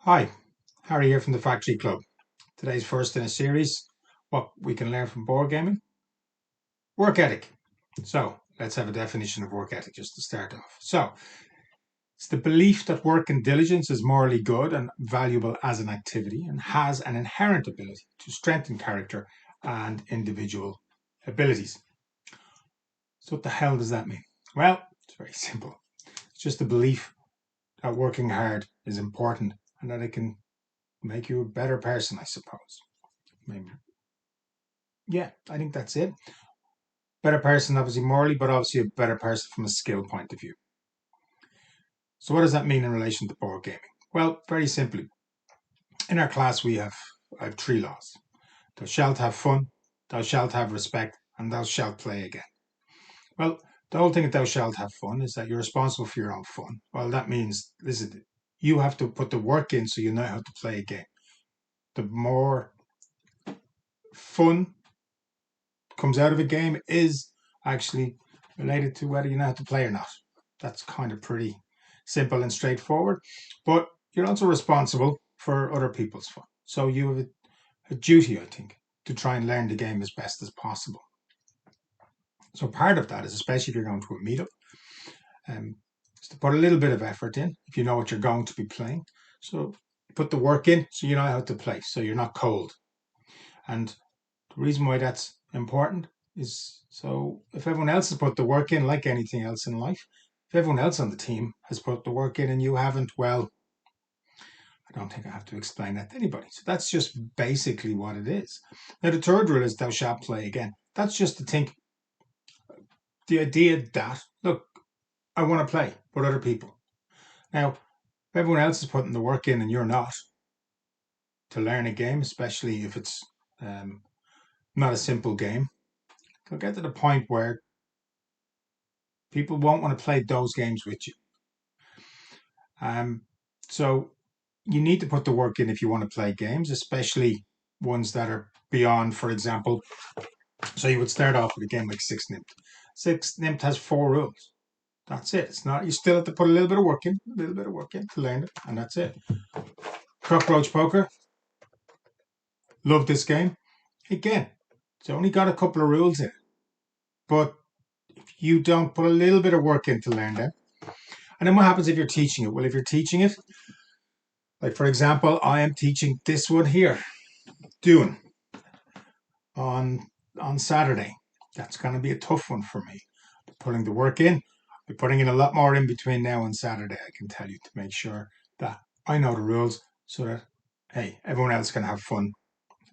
Hi, Harry here from the Factory Club. Today's first in a series, what we can learn from board gaming. Work ethic. So let's have a definition of work ethic just to start off. So it's the belief that work and diligence is morally good and valuable as an activity and has an inherent ability to strengthen character and individual abilities. So what the hell does that mean? Well, it's very simple. It's just the belief that working hard is important and that it can make you a better person, I suppose. Maybe. Yeah, I think that's it. Better person, obviously morally, but obviously a better person from a skill point of view. So, what does that mean in relation to board gaming? Well, very simply, in our class I have three laws: thou shalt have fun, thou shalt have respect, and thou shalt play again. Well, the whole thing that thou shalt have fun is that you're responsible for your own fun. Well, that means listen, you have to put the work in so you know how to play a game. The more fun comes out of a game is actually related to whether you know how to play or not. That's kind of pretty simple and straightforward. But you're also responsible for other people's fun. So you have a duty, I think, to try and learn the game as best as possible. So part of that is, especially if you're going to a meetup, is to put a little bit of effort in if you know what you're going to be playing. So put the work in so you know how to play, so you're not cold. And the reason why that's important is so if everyone else has put the work in, like anything else in life, if everyone else on the team has put the work in and you haven't, well, I don't think I have to explain that to anybody. So that's just basically what it is. Now, the third rule is thou shalt play again. That's just to think the idea that, look, I want to play with other people. Now, if everyone else is putting the work in and you're not, to learn a game, especially if it's um, not a simple game, it'll get to the point where people won't want to play those games with you. Um, so you need to put the work in if you want to play games, especially ones that are beyond, for example. So you would start off with a game like Six Nimmt. Six Nimmt has four rules. That's it. It's not. You still have to put a little bit of work in, a little bit of work in to learn it, and that's it. Cockroach Poker. Love this game. Again, it's only got a couple of rules in it, but if you don't put a little bit of work in to learn them, and then what happens if you're teaching it? Well, if you're teaching it, like for example, I am teaching this one here, Dune, on on Saturday. That's going to be a tough one for me. Putting the work in, I'll be putting in a lot more in between now and Saturday. I can tell you to make sure that I know the rules, so that hey, everyone else can have fun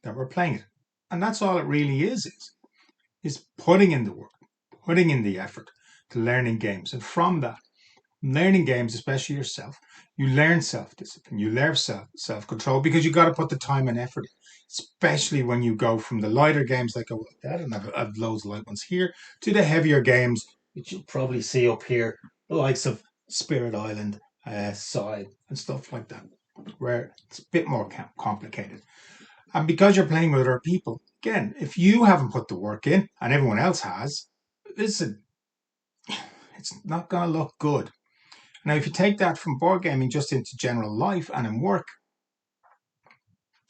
that we're playing it. And that's all it really is putting in the work, putting in the effort to learning games, and from that learning games, especially yourself, you learn self-discipline, you learn self-control because you got to put the time and effort in, especially when you go from the lighter games that go like that, and I've loads of light ones here, to the heavier games, which you'll probably see up here, the likes of Spirit Island, Side, and stuff like that, where it's a bit more complicated. And because you're playing with other people, again, if you haven't put the work in and everyone else has, listen, it's not going to look good. Now, if you take that from board gaming just into general life and in work,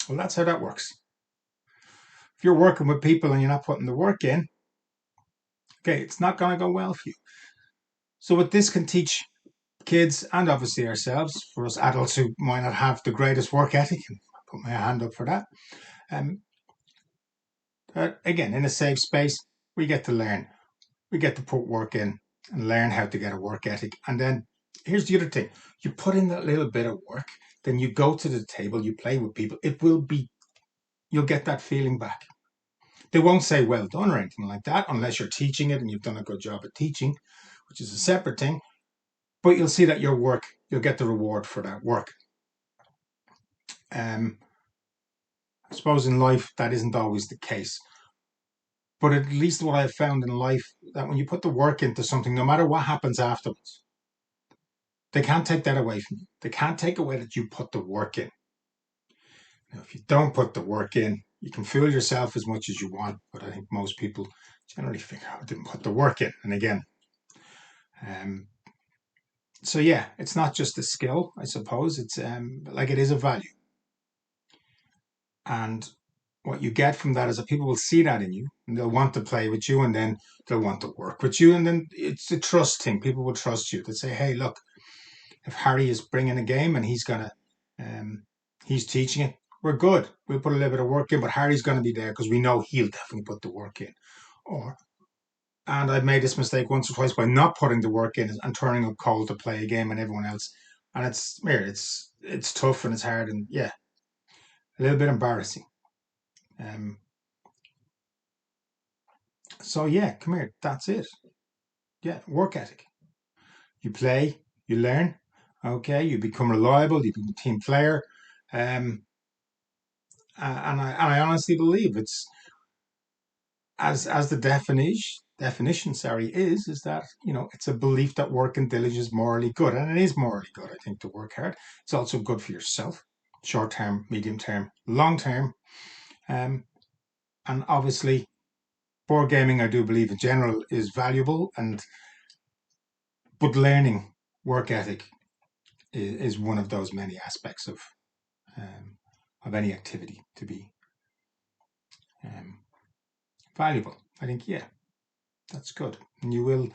well, that's how that works. If you're working with people and you're not putting the work in, okay, it's not going to go well for you. So, what this can teach kids and obviously ourselves, for us adults who might not have the greatest work ethic, and I put my hand up for that, um, again, in a safe space, we get to learn. We get to put work in and learn how to get a work ethic. And then here's the other thing: you put in that little bit of work, then you go to the table, you play with people. It will be You'll get that feeling back. They won't say well done or anything like that unless you're teaching it and you've done a good job at teaching, which is a separate thing. But you'll see that your work, you'll get the reward for that work. Um, I suppose in life that isn't always the case. But at least what I've found in life, that when you put the work into something, no matter what happens afterwards, they can't take that away from you. They can't take away that you put the work in. Now, if you don't put the work in, you can fool yourself as much as you want, but I think most people generally figure out I didn't put the work in. And again, um, So yeah, it's not just a skill, I suppose. It's like it is a value, and what you get from that is that people will see that in you, and they'll want to play with you, and then they'll want to work with you, and then it's a trust thing. People will trust you. They say, "Hey, look, if Harry is bringing a game and um, he's teaching it, we're good. We'll put a little bit of work in, but Harry's gonna be there because we know he'll definitely put the work in." Or and I've made this mistake once or twice by not putting the work in and turning up cold to play a game and everyone else, and it's tough and it's hard and yeah, a little bit embarrassing. Um, so yeah, come here. That's it. Yeah, work ethic. You play, you learn. Okay, you become reliable. You become a team player. Um, and I honestly believe it's as the definition sorry is that it's a belief that work and diligence is morally good, and it is morally good. I think to work hard. It's also good for yourself, short term, medium term, long term, um, and obviously board gaming. I do believe in general is valuable, and but learning work ethic is one of those many aspects um, of any activity to be um, valuable. I think yeah, that's good, and you will.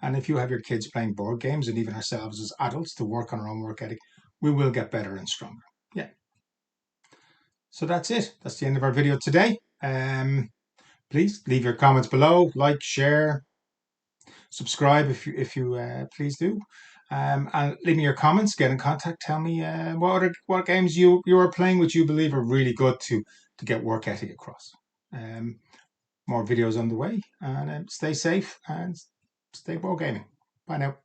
And if you have your kids playing board games and even ourselves as adults to work on our own work ethic, we will get better and stronger. Yeah. So that's it. That's the end of our video today. Please leave your comments below, like, share, subscribe if you please do. And leave me your comments, get in contact, tell me what games you are playing which you believe are really good to get work ethic across. More videos on the way, and stay safe and stay board gaming. Bye now.